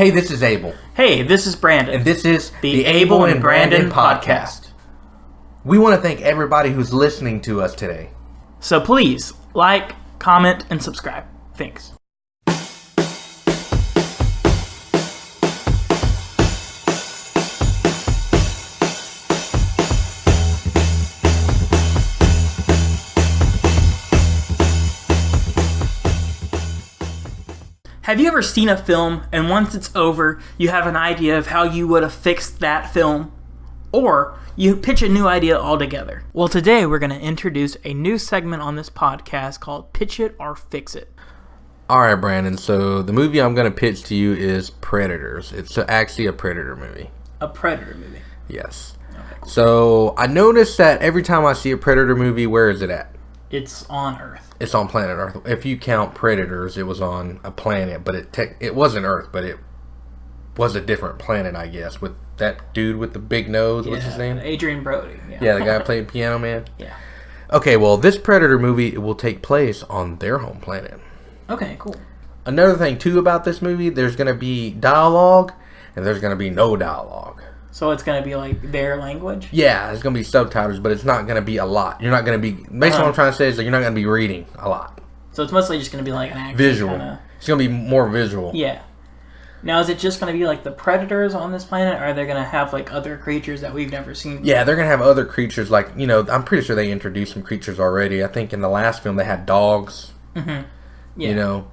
Hey, this is Abel. Hey, this is Brandon. And this is the Abel and Brandon podcast. We want to thank everybody who's listening to us today. So please, like, comment, and subscribe. Thanks. Have you ever seen a film and once it's over, you have an idea of how you would have fixed that film? Or you pitch a new idea altogether? Well, today we're going to introduce a new segment on this podcast called Pitch It or Fix It. Alright, Brandon, so the movie I'm going to pitch to you is Predators. It's actually a Predator movie. A Predator movie? Yes. Okay, cool. So, I noticed that every time I see a Predator movie, where is it at? It's on Earth. It's on planet Earth. If you count Predators, it was on a planet, but it wasn't Earth, but it was a different planet, I guess, with that dude with the big nose. What's his name? Adrian Brody. Yeah, the guy who played Piano Man. Yeah. Okay, well, this Predator movie will take place on their home planet. Okay, cool. Another thing, too, about this movie, there's going to be dialogue, and there's going to be no dialogue. So it's going to be like their language? Yeah, there's going to be subtitles, but it's not going to be a lot. You're not going to be... Basically, what I'm trying to say is that you're not going to be reading a lot. So it's mostly just going to be like an action visual. Kinda... It's going to be more visual. Yeah. Now, is it just going to be like the predators on this planet, or are they going to have like other creatures that we've never seen before? Yeah, they're going to have other creatures. Like, you know, I'm pretty sure they introduced some creatures already. I think in the last film they had dogs. Mm-hmm. Yeah. You know...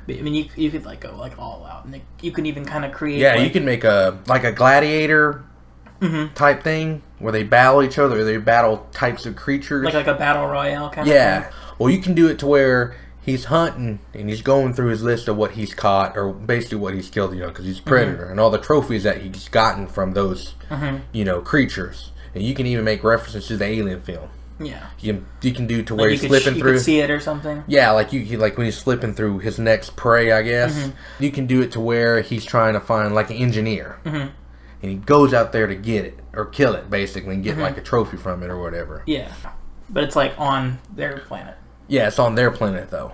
I mean, you could like go like all out, and you can even kind of create. Yeah, like, you can make a gladiator type thing where they battle each other. Or they battle types of creatures, like a battle royale kind of thing. Yeah, well, you can do it to where he's hunting and he's going through his list of what he's caught or basically what he's killed. You know, because he's a predator and all the trophies that he's gotten from those you know creatures. And you can even make references to the Alien film. Yeah, you can do to where like he's slipping through. You could see it or something. Yeah, like like when he's slipping through his next prey, I guess. You can do it to where he's trying to find like an engineer, and he goes out there to get it or kill it, basically, and get like a trophy from it or whatever. Yeah, but it's like on their planet. Yeah, it's on their planet though,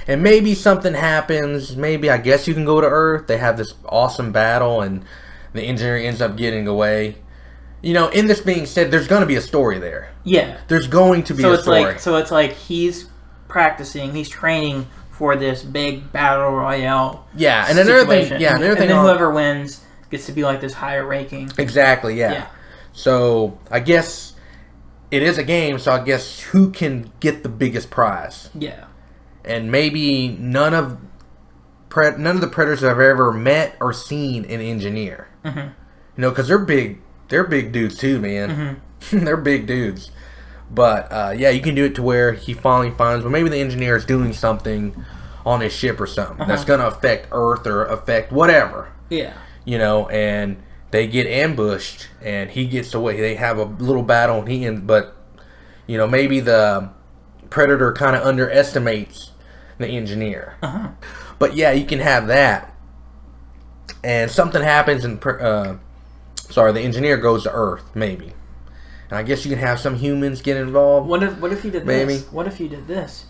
and maybe something happens. Maybe I guess you can go to Earth. They have this awesome battle, and the engineer ends up getting away. You know, in this being said, there's going to be a story there. Yeah. There's going to be a story. So it's like he's practicing, he's training for this big battle royale. Yeah, and another thing, and then whoever wins gets to be like this higher ranking. Exactly, yeah. So, I guess it is a game, so I guess who can get the biggest prize? Yeah. And maybe none of the predators I've ever met or seen an engineer. You know, because they're big dudes too, man. They're big dudes. But, yeah, you can do it to where he finally finds... Well, maybe the engineer is doing something on his ship or something that's going to affect Earth or affect whatever. Yeah. You know, and they get ambushed, and he gets away. They have a little battle, but, you know, maybe the Predator kind of underestimates the engineer. But, yeah, you can have that. And something happens, and... the engineer goes to Earth, maybe. And I guess you can have some humans get involved. What if he did this? What if you did this?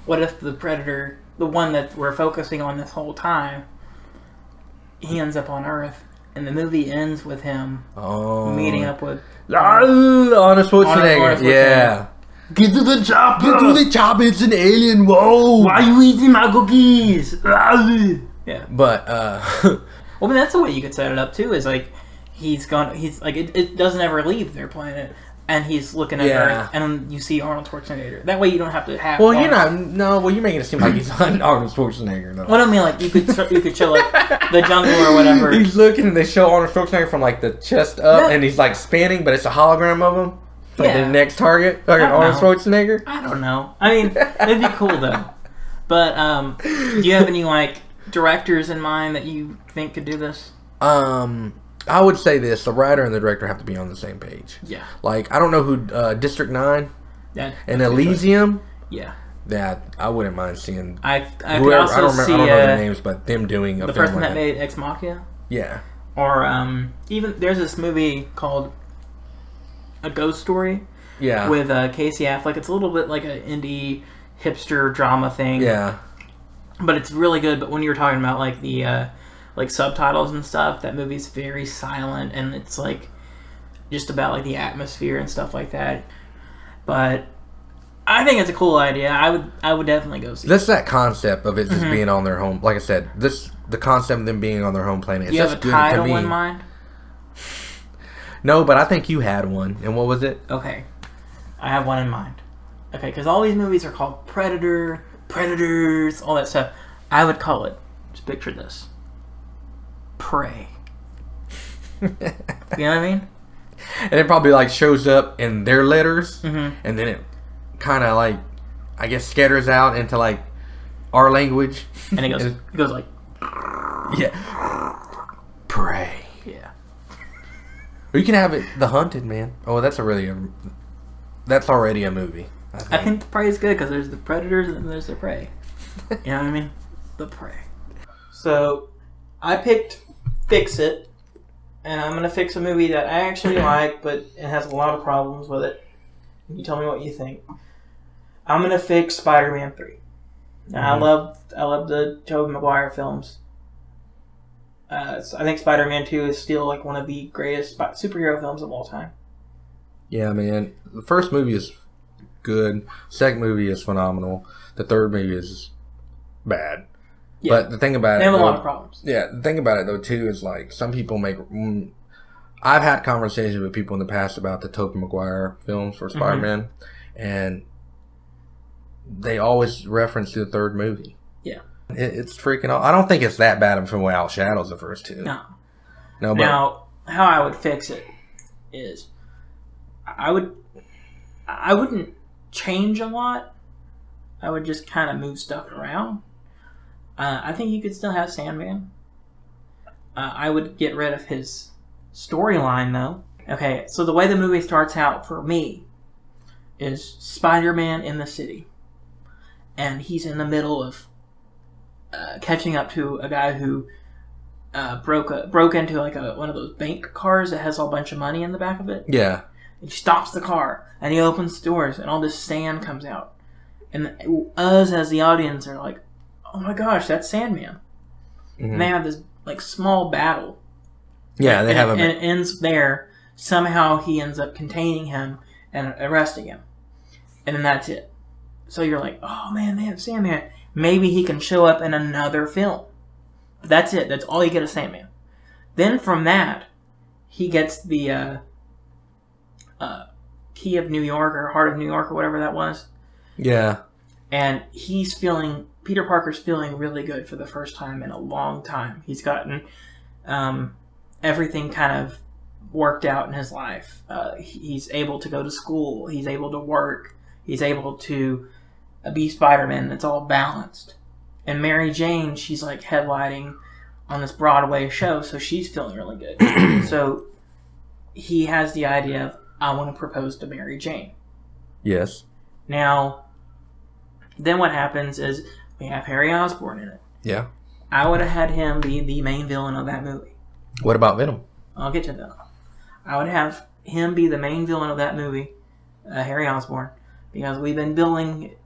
What if the Predator, the one that we're focusing on this whole time, he ends up on Earth, and the movie ends with him meeting up with Arnold Schwarzenegger. Yeah. Get to the chopper! Get to the chopper! It's an alien! Whoa! Why are you eating my cookies? Yeah. But, well, I mean, that's the way you could set it up, too, is like... He's like it doesn't ever leave their planet, and he's looking at Earth, and you see Arnold Schwarzenegger. That way, you don't have to have. Well, you're making it seem like he's not Arnold Schwarzenegger. No. Well, I mean, like you could show like the jungle or whatever. He's looking, and they show Arnold Schwarzenegger from like the chest up, and he's like spinning, but it's a hologram of him. Like the next target, Arnold Schwarzenegger. I don't know. I mean, it'd be cool though. But do you have any like directors in mind that you think could do this? I would say this: the writer and the director have to be on the same page. Yeah. Like I don't know who District 9 and Elysium. Yeah. That I wouldn't mind seeing. I could also I don't see know their names, but them doing the person that made Ex Machina. Yeah. Or even there's this movie called A Ghost Story. Yeah. With Casey Affleck. It's a little bit like an indie hipster drama thing. Yeah. But it's really good. But when you were talking about like the like subtitles and stuff, that movie's very silent, and it's like just about like the atmosphere and stuff like that. But I think it's a cool idea. I would definitely go see. That's that concept of it just being on their home. Like I said, the concept of them being on their home planet. Do you have a title in mind? No, but I think you had one. And what was it? Okay, I have one in mind. Okay, because all these movies are called Predator, Predators, all that stuff. I would call it. Just picture this. Prey. You know what I mean? And it probably like shows up in their letters, and then it kind of like, I guess, scatters out into like our language, and it goes like, yeah, Prey. Yeah. Or you can have it, The Hunted, man. Oh, that's already a movie. I think the Prey is good because there's the Predators and then there's the Prey. You know what I mean? The Prey. So I picked Fix It. And I'm going to fix a movie that I actually like, but it has a lot of problems with it. You tell me what you think. I'm going to fix Spider-Man 3. Now, I love the Tobey Maguire films. I think Spider-Man 2 is still like one of the greatest superhero films of all time. Yeah, man. The first movie is good. Second movie is phenomenal. The third movie is bad. Yeah. But the thing about they have a lot of problems. Yeah, the thing about it though too is like some people make. I've had conversations with people in the past about the Tobey Maguire films for Spider-Man, and they always reference the third movie. Yeah, it's freaking. I don't think it's that bad from what outshadows the first two. No. But now, how I would fix it is, I wouldn't change a lot. I would just kind of move stuff around. I think you could still have Sandman. I would get rid of his storyline, though. Okay, so the way the movie starts out for me is Spider-Man in the city. And he's in the middle of catching up to a guy who broke into like one of those bank cars that has a bunch of money in the back of it. Yeah. He stops the car, and he opens the doors, and all this sand comes out. And us, as the audience, are like, oh my gosh, that's Sandman. And they have this like small battle. Yeah, they have and it ends there. Somehow he ends up containing him and arresting him. And then that's it. So you're like, oh man, they have Sandman. Maybe he can show up in another film. But that's it. That's all you get of Sandman. Then from that, he gets the Key of New York or Heart of New York or whatever that was. Yeah. And Peter Parker's feeling really good for the first time in a long time. He's gotten everything kind of worked out in his life. He's able to go to school. He's able to work. He's able to be Spider-Man. It's all balanced. And Mary Jane, she's like headlighting on this Broadway show, so she's feeling really good. So he has the idea of, I want to propose to Mary Jane. Yes. Now, then what happens is we have Harry Osborn in it. Yeah. I would have had him be the main villain of that movie. What about Venom? I'll get to that. I would have him be the main villain of that movie, Harry Osborn, because we've been building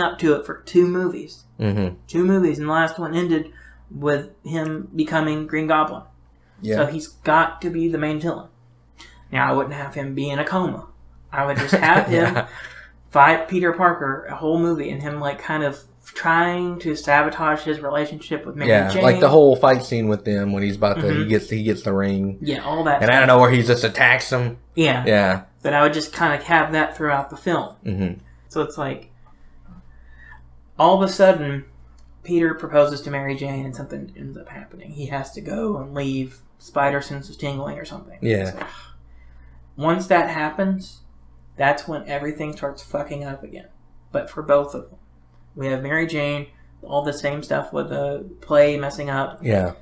up to it for 2 movies. Mm-hmm. 2 movies, and the last one ended with him becoming Green Goblin. Yeah. So he's got to be the main villain. Now, I wouldn't have him be in a coma. I would just have him fight Peter Parker a whole movie, and him like kind of trying to sabotage his relationship with Mary Jane. Like the whole fight scene with them when he's about to he gets the ring. Yeah, all that. And I don't know where he just attacks him. Yeah. Yeah. But I would just kind of have that throughout the film. Mm-hmm. So it's like all of a sudden Peter proposes to Mary Jane and something ends up happening. He has to go and leave Spider Sense of Tingling or something. Yeah. So, once that happens, that's when everything starts fucking up again. But for both of them. We have Mary Jane, all the same stuff with the play messing up. Yeah.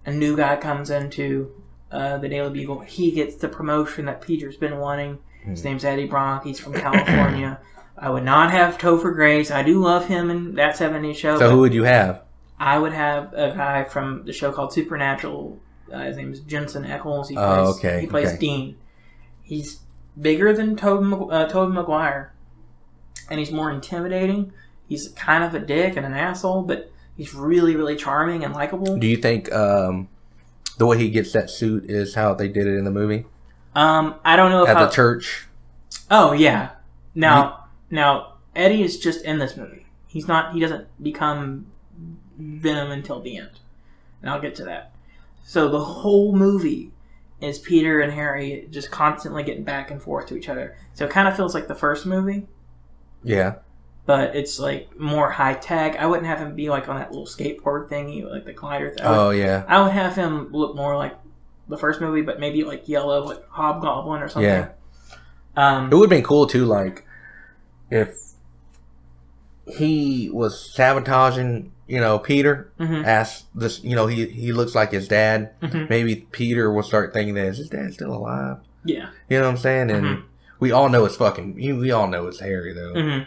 A new guy comes into the Daily Bugle. He gets the promotion that Peter's been wanting. His name's Eddie Brock. He's from California. I would not have Topher Grace. I do love him in that 70s show. So who would you have? I would have a guy from the show called Supernatural. His name is Jensen Ackles. He plays Dean. He's bigger than Tobey Maguire, and he's more intimidating. He's kind of a dick and an asshole, but He's really, really charming and likable. Do you think the way he gets that suit is how they did it in the movie? I don't know if at the church. Oh yeah. Now Eddie is just in this movie. He's not. He doesn't become Venom until the end, and I'll get to that. So the whole movie is Peter and Harry just constantly getting back and forth to each other. So it kind of feels like the first movie. Yeah. But it's like more high tech. I wouldn't have him be like on that little skateboard thingy, like the glider. Yeah. I would have him look more like the first movie, but maybe like yellow, like Hobgoblin or something. Yeah. It would have been cool too, like if he was sabotaging, Peter. As this, he looks like his dad. Maybe Peter will start thinking that, is his dad still alive? Yeah. You know what I'm saying? And we all know we all know it's Harry though.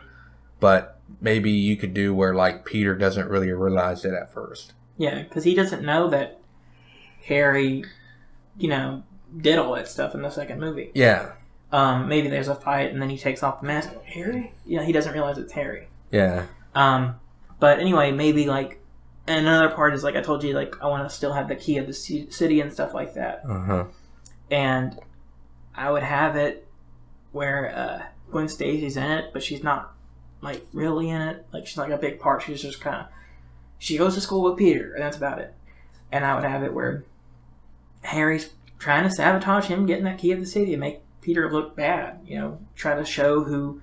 But maybe you could do where like Peter doesn't really realize it at first. Yeah, because he doesn't know that Harry, did all that stuff in the second movie. Yeah. Maybe there's a fight and then he takes off the mask. Harry? He doesn't realize it's Harry. Yeah. But anyway, maybe like another part is like I told you, like I want to still have the key of the city and stuff like that. And I would have it where Gwen Stacy's in it, but she's not like really in it. Like she's not a big part. She's just kind of she goes to school with Peter, and that's about it. And I would have it where Harry's trying to sabotage him getting that key of the city and make Peter look bad. Try to show who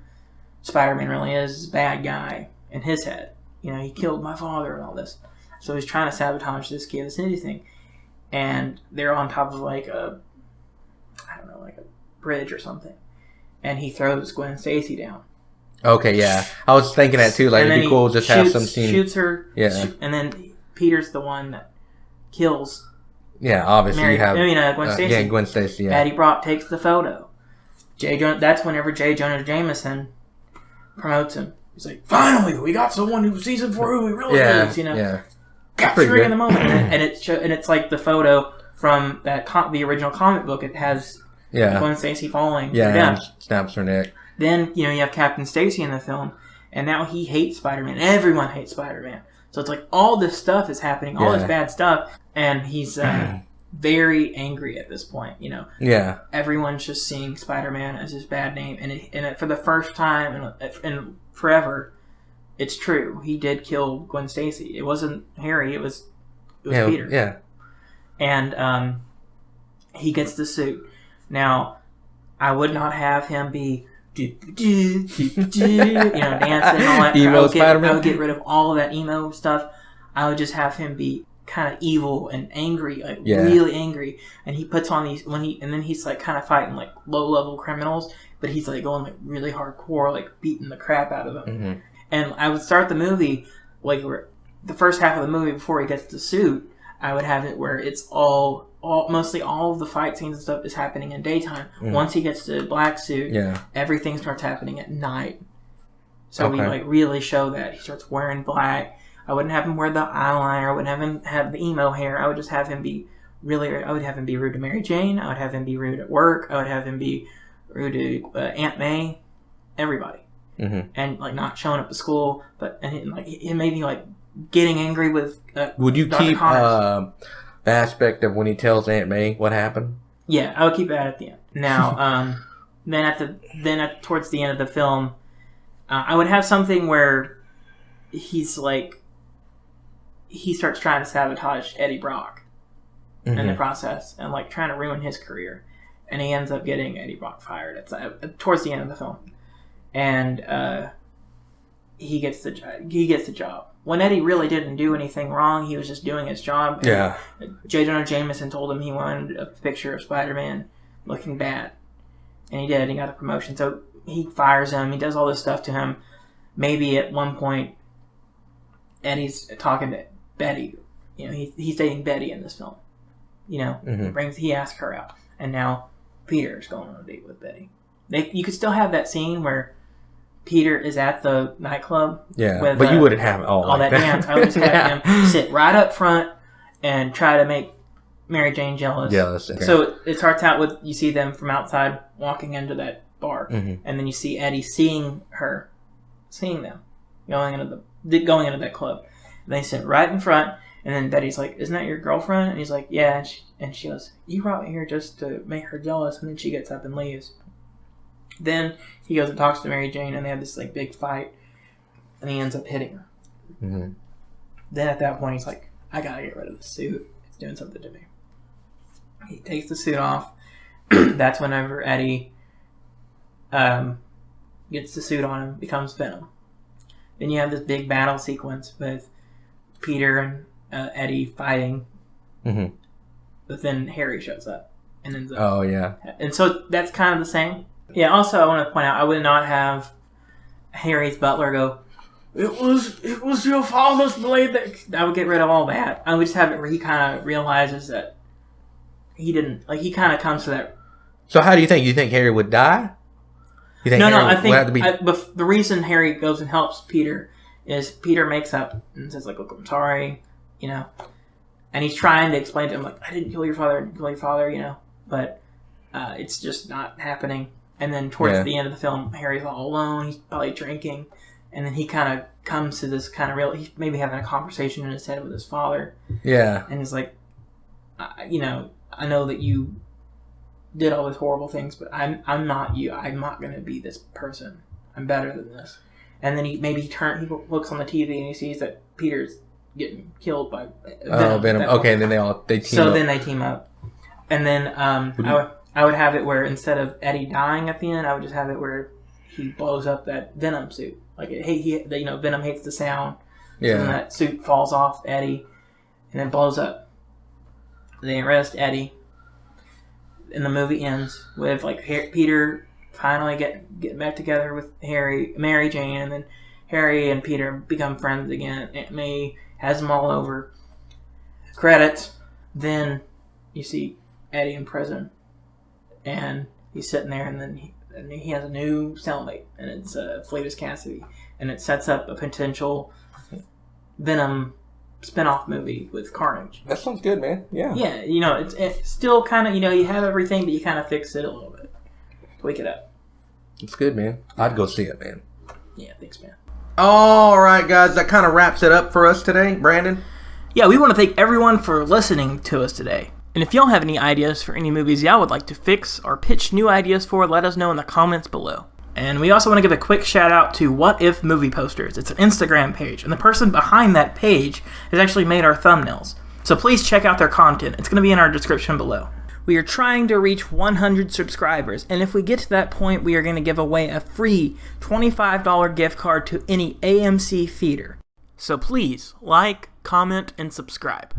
Spider-Man really is, a bad guy in his head. He killed my father and all this. So he's trying to sabotage this key of the city thing. And they're on top of like a bridge or something. And he throws Gwen Stacy down. Okay, yeah. I was thinking that too. Like, it'd be cool just have some scene. Shoots her. Yeah. And then Peter's the one that kills. Yeah, obviously you have. Gwen Stacy. Yeah, Gwen Stacy. Yeah. Eddie Brock takes the photo. That's whenever J. Jonah Jameson promotes him. He's like, finally, we got someone who sees him for who he really is. Yeah. Capturing in the moment, and it's like the photo from that the original comic book. It has Gwen Stacy falling. Yeah, and snaps her neck. Then you have Captain Stacy in the film, and now he hates Spider-Man. Everyone hates Spider-Man. So it's like all this stuff is happening, all this bad stuff, and he's very angry at this point. Yeah. Everyone's just seeing Spider-Man as his bad name, and for the first time in forever, it's true. He did kill Gwen Stacy. It wasn't Harry. It was Peter. Yeah. And he gets the suit. Now, I would not have him be dancing and all that. I would get rid of all of that emo stuff. I would just have him be kind of evil and angry, really angry. And he puts on these and then he's like kind of fighting like low level criminals, but he's like going like really hardcore, like beating the crap out of them. And I would start the movie like the first half of the movie before he gets the suit. I would have it where it's mostly all of the fight scenes and stuff is happening in daytime. Once he gets the black suit, everything starts happening at night. So we like really show that he starts wearing black. I wouldn't have him wear the eyeliner. I wouldn't have him have the emo hair. I would just have him be I would have him be rude to Mary Jane. I would have him be rude at work. I would have him be rude to Aunt May. Everybody. And like not showing up to school, it made me like getting angry with. Would you Dr. keep the aspect of when he tells Aunt May what happened? Yeah, I would keep that at the end. Now, towards the end of the film, I would have something where he's like he starts trying to sabotage Eddie Brock in the process and like trying to ruin his career, and he ends up getting Eddie Brock fired. It's towards the end of the film. And he gets the job. When Eddie really didn't do anything wrong, he was just doing his job. Yeah. J. Jonah Jameson told him he wanted a picture of Spider-Man looking bad. And he did. He got a promotion. So he fires him. He does all this stuff to him. Maybe at one point, Eddie's talking to Betty. He's dating Betty in this film. He asks her out. And now Peter's going on a date with Betty. You could still have that scene where Peter is at the nightclub. Yeah, but you wouldn't have all that dance. I would just have him sit right up front and try to make Mary Jane jealous. Okay. So it starts out with you see them from outside walking into that bar, and then you see Eddie seeing them going into that club, And they sit right in front. And then Betty's like, "Isn't that your girlfriend?" And he's like, "Yeah." And she goes, "You brought me here just to make her jealous." And then she gets up and leaves. Then he goes and talks to Mary Jane, and they have this like big fight. And he ends up hitting her. Mm-hmm. Then at that point, he's like, "I gotta get rid of the suit. It's doing something to me." He takes the suit off. That's whenever Eddie gets the suit on him, becomes Venom. Then you have this big battle sequence with Peter and Eddie fighting. Mm-hmm. But then Harry shows up. And ends up. Oh, yeah. And so that's kind of the same. Yeah, also I want to point out, I would not have Harry's butler go, It was your father's blade that... I would get rid of all that. I would just have it where he kind of realizes that he didn't... Like, he kind of comes to that... So how do you think? You think Harry would die? You think I think... the reason Harry goes and helps Peter is Peter makes up and says, like, "Look, I'm sorry," you know. And he's trying to explain to him, like, "I didn't kill your father, you know." But it's just not happening. And then towards the end of the film, Harry's all alone. He's probably drinking. And then he kind of comes to this kind of he's maybe having a conversation in his head with his father. Yeah. And he's like, "You know, I know that you did all these horrible things, but I'm not you. I'm not going to be this person. I'm better than this." And then he looks on the TV and he sees that Peter's getting killed by Venom. Okay, and then they team up. So then they team up. And then I would have it where instead of Eddie dying at the end, I would just have it where he blows up that Venom suit. Like, Venom hates the sound. Yeah. So then that suit falls off Eddie and then blows up. They arrest Eddie. And the movie ends with, like, Peter finally getting back together with Mary Jane, and then Harry and Peter become friends again. Aunt May has them all over. Credits. Then you see Eddie in prison. And he's sitting there, and then he has a new cellmate, and it's Fletus Cassidy. And it sets up a potential Venom spin-off movie with Carnage. That sounds good, man. Yeah. Yeah, you know, it's still kind of, you know, you have everything, but you kind of fix it a little bit. Wake it up. It's good, man. I'd go see it, man. Yeah, thanks, man. All right, guys. That kind of wraps it up for us today. Brandon? Yeah, we want to thank everyone for listening to us today. And if y'all have any ideas for any movies y'all would like to fix or pitch new ideas for, let us know in the comments below. And we also want to give a quick shout out to What If Movie Posters. It's an Instagram page, and the person behind that page has actually made our thumbnails. So please check out their content. It's going to be in our description below. We are trying to reach 100 subscribers, and if we get to that point, we are going to give away a free $25 gift card to any AMC theater. So please, like, comment, and subscribe.